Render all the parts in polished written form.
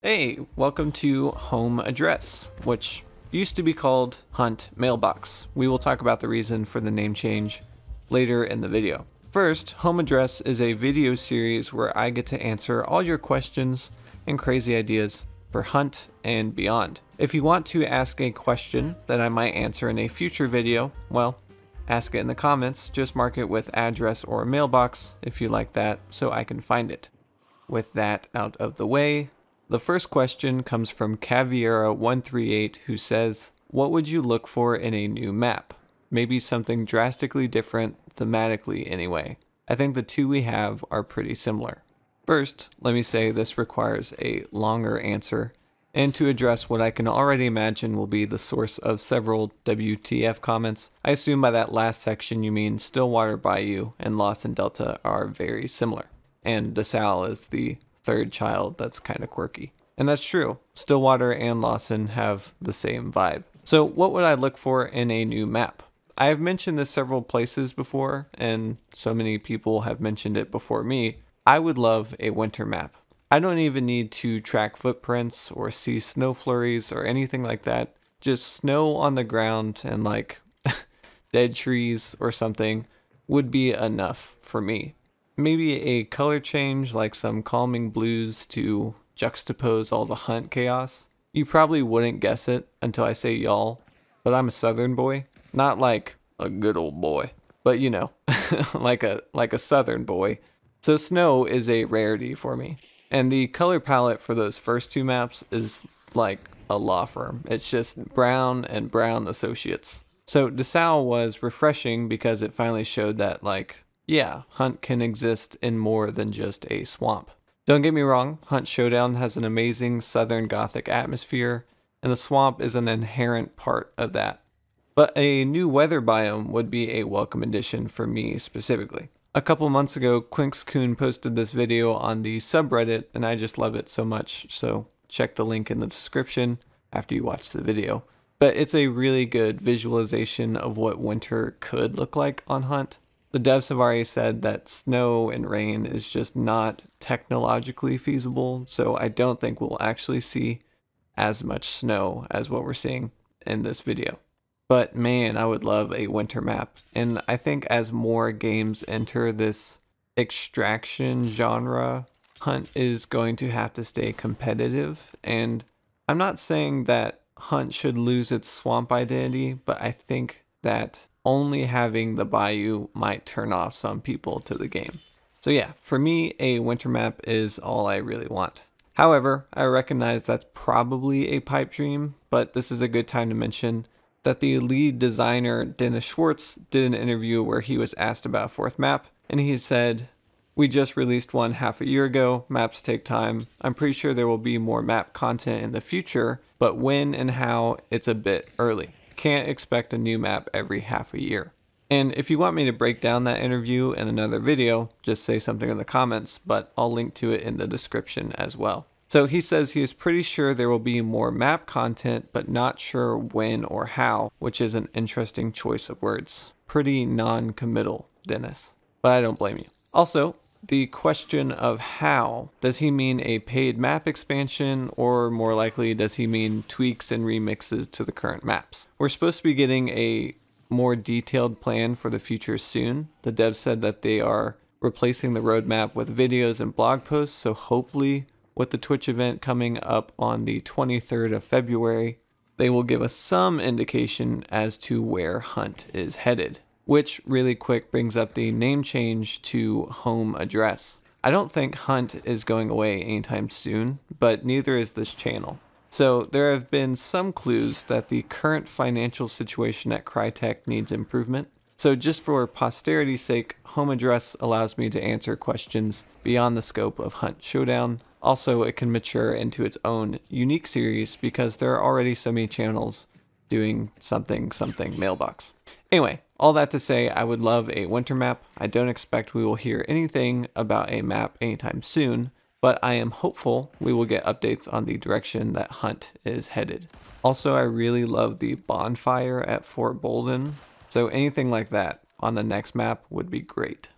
Hey, welcome to Home Address, which used to be called Hunt Mailbox. We will talk about the reason for the name change later in the video. First, Home Address is a video series where I get to answer all your questions and crazy ideas for Hunt and beyond. If you want to ask a question that I might answer in a future video, well, ask it in the comments. Just mark it with address or mailbox if you like that so I can find it. With that out of the way, the first question comes from Caviera138, who says, what would you look for in a new map? Maybe something drastically different, thematically anyway. I think the two we have are pretty similar. First, let me say this requires a longer answer, and to address what I can already imagine will be the source of several WTF comments. I assume by that last section you mean Stillwater Bayou and Lost in Delta are very similar, and DeSalle is the third child that's kind of quirky. And that's true. Stillwater and Lawson have the same vibe. So what would I look for in a new map? I have mentioned this several places before, and so many people have mentioned it before me. I would love a winter map. I don't even need to track footprints or see snow flurries or anything like that. Just snow on the ground and like dead trees or something would be enough for me. Maybe a color change like some calming blues to juxtapose all the Hunt chaos. You probably wouldn't guess it until I say y'all, but I'm a southern boy. Not like a good old boy, but you know, like a southern boy. So snow is a rarity for me. And the color palette for those first two maps is like a law firm. It's just Brown and Brown Associates. So DeSalle was refreshing because it finally showed that like, yeah, Hunt can exist in more than just a swamp. Don't get me wrong, Hunt Showdown has an amazing Southern Gothic atmosphere, and the swamp is an inherent part of that. But a new weather biome would be a welcome addition for me specifically. A couple months ago, Quinkscoon posted this video on the subreddit, and I just love it so much, so check the link in the description after you watch the video. But it's a really good visualization of what winter could look like on Hunt. The devs have already said that snow and rain is just not technologically feasible, so I don't think we'll actually see as much snow as what we're seeing in this video. But man, I would love a winter map, and I think as more games enter this extraction genre, Hunt is going to have to stay competitive, and I'm not saying that Hunt should lose its swamp identity, but I think that only having the bayou might turn off some people to the game. So yeah, for me, a winter map is all I really want. However, I recognize that's probably a pipe dream, but this is a good time to mention that the lead designer, Dennis Schwartz, did an interview where he was asked about a fourth map, and he said, "We just released one half a year ago, maps take time. I'm pretty sure there will be more map content in the future, but when and how, it's a bit early. Can't expect a new map every half a year." And if you want me to break down that interview in another video, just say something in the comments, but I'll link to it in the description as well. So he says he is pretty sure there will be more map content, but not sure when or how, which is an interesting choice of words. Pretty non-committal, Dennis. But I don't blame you. Also, the question of how, does he mean a paid map expansion, or more likely does he mean tweaks and remixes to the current maps? We're supposed to be getting a more detailed plan for the future soon. The devs said that they are replacing the roadmap with videos and blog posts, so hopefully with the Twitch event coming up on the 23rd of February, they will give us some indication as to where Hunt is headed. Which really quick brings up the name change to Home Address. I don't think Hunt is going away anytime soon, but neither is this channel. So there have been some clues that the current financial situation at Crytek needs improvement. So just for posterity's sake, Home Address allows me to answer questions beyond the scope of Hunt Showdown. Also, it can mature into its own unique series because there are already so many channels doing something mailbox. Anyway, all that to say, I would love a winter map. I don't expect we will hear anything about a map anytime soon, but I am hopeful we will get updates on the direction that Hunt is headed. Also, I really love the bonfire at Fort Bolden, so anything like that on the next map would be great.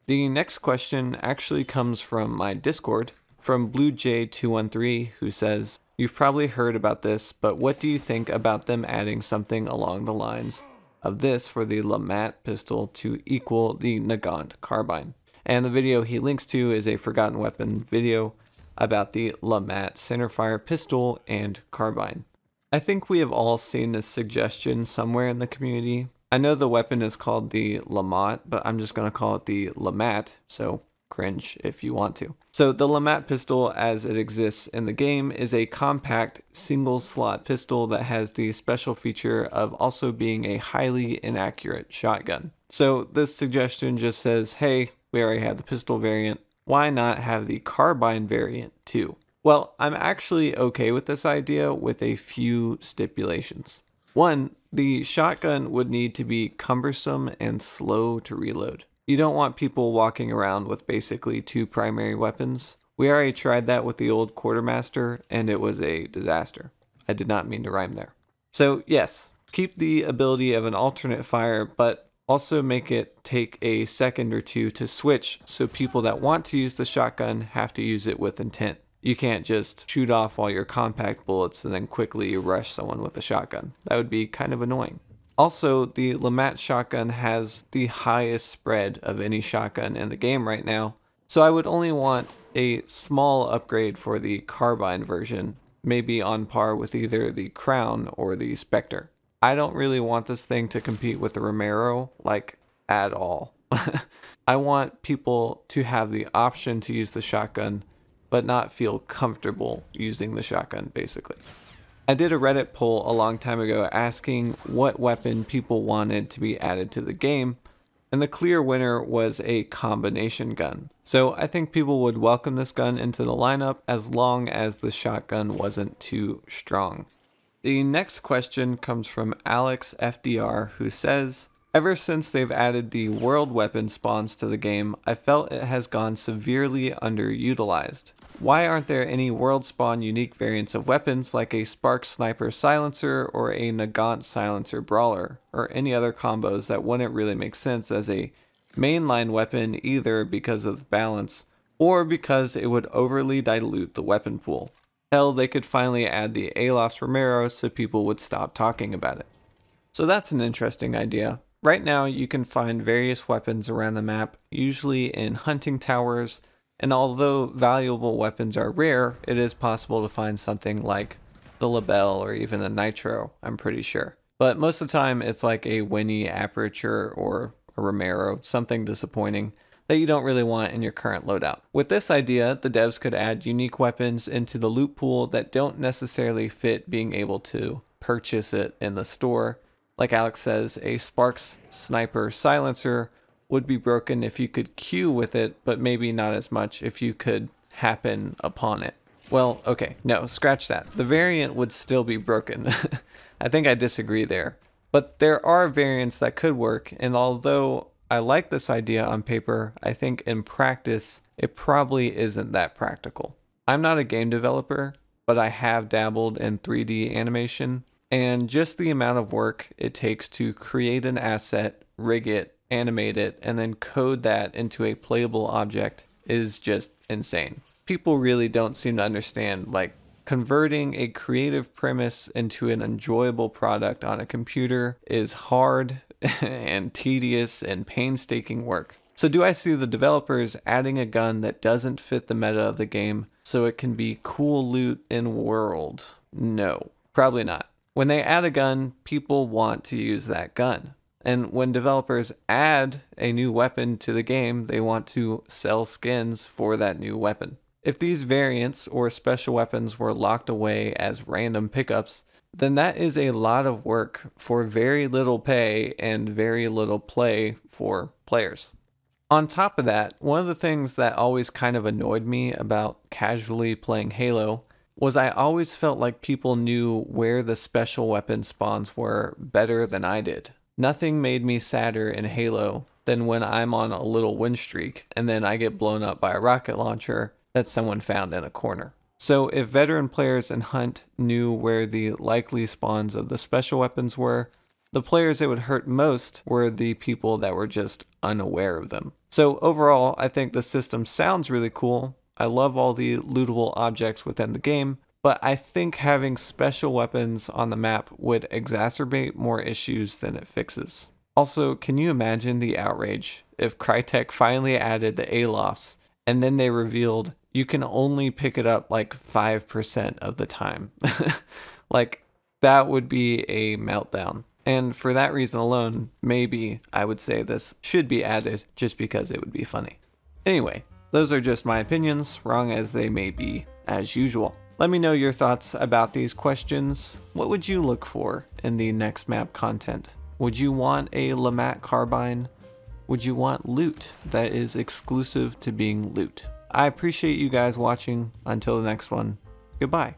The next question actually comes from my Discord from BlueJ213, who says, "You've probably heard about this, but what do you think about them adding something along the lines of this for the Lemat pistol to equal the Nagant Carbine?" And the video he links to is a Forgotten Weapon video about the Lemat centerfire pistol and carbine. I think we have all seen this suggestion somewhere in the community. I know the weapon is called the Lemat, but I'm just going to call it the Lemat, so cringe if you want to. So the Lemat pistol as it exists in the game is a compact single slot pistol that has the special feature of also being a highly inaccurate shotgun. So this suggestion just says, hey, we already have the pistol variant, why not have the carbine variant too? Well, I'm actually okay with this idea with a few stipulations. One, the shotgun would need to be cumbersome and slow to reload. You don't want people walking around with basically two primary weapons. We already tried that with the old Quartermaster and it was a disaster. I did not mean to rhyme there. So yes, keep the ability of an alternate fire, but also make it take a second or two to switch so people that want to use the shotgun have to use it with intent. You can't just shoot off all your compact bullets and then quickly rush someone with a shotgun. That would be kind of annoying. Also, the Lemat shotgun has the highest spread of any shotgun in the game right now, so I would only want a small upgrade for the carbine version, maybe on par with either the Crown or the Spectre. I don't really want this thing to compete with the Romero, like, at all. I want people to have the option to use the shotgun, but not feel comfortable using the shotgun, basically. I did a Reddit poll a long time ago asking what weapon people wanted to be added to the game, and the clear winner was a combination gun. So I think people would welcome this gun into the lineup as long as the shotgun wasn't too strong. The next question comes from Alex FDR, who says, "Ever since they've added the world weapon spawns to the game, I felt it has gone severely underutilized. Why aren't there any world spawn unique variants of weapons like a Spark Sniper Silencer or a Nagant Silencer Brawler, or any other combos that wouldn't really make sense as a mainline weapon either because of the balance or because it would overly dilute the weapon pool? Hell, they could finally add the Aloft's Romero so people would stop talking about it." So that's an interesting idea. Right now you can find various weapons around the map, usually in hunting towers, and although valuable weapons are rare, it is possible to find something like the Labelle or even a Nitro, I'm pretty sure. But most of the time it's like a Winnie Aperture or a Romero, something disappointing that you don't really want in your current loadout. With this idea, the devs could add unique weapons into the loot pool that don't necessarily fit being able to purchase it in the store. Like Alex says, a Sparks Sniper Silencer would be broken if you could queue with it, but maybe not as much if you could happen upon it. Well, okay, no, scratch that. The variant would still be broken. I think I disagree there. But there are variants that could work, and although I like this idea on paper, I think in practice, it probably isn't that practical. I'm not a game developer, but I have dabbled in 3D animation, and just the amount of work it takes to create an asset, rig it, animate it, and then code that into a playable object is just insane. People really don't seem to understand, like, converting a creative premise into an enjoyable product on a computer is hard and tedious and painstaking work. So do I see the developers adding a gun that doesn't fit the meta of the game so it can be cool loot in world? No, probably not. When they add a gun, people want to use that gun. And when developers add a new weapon to the game, they want to sell skins for that new weapon. If these variants or special weapons were locked away as random pickups, then that is a lot of work for very little pay and very little play for players. On top of that, one of the things that always kind of annoyed me about casually playing Halo was I always felt like people knew where the special weapon spawns were better than I did. Nothing made me sadder in Halo than when I'm on a little win streak and then I get blown up by a rocket launcher that someone found in a corner. So if veteran players in Hunt knew where the likely spawns of the special weapons were, the players it would hurt most were the people that were just unaware of them. So overall, I think the system sounds really cool, I love all the lootable objects within the game, but I think having special weapons on the map would exacerbate more issues than it fixes. Also, can you imagine the outrage if Crytek finally added the Alofs and then they revealed you can only pick it up like 5% of the time? Like, that would be a meltdown. And for that reason alone, maybe I would say this should be added just because it would be funny. Anyway, those are just my opinions, wrong as they may be, as usual. Let me know your thoughts about these questions. What would you look for in the next map content? Would you want a Lemat Carbine? Would you want loot that is exclusive to being loot? I appreciate you guys watching. Until the next one, goodbye.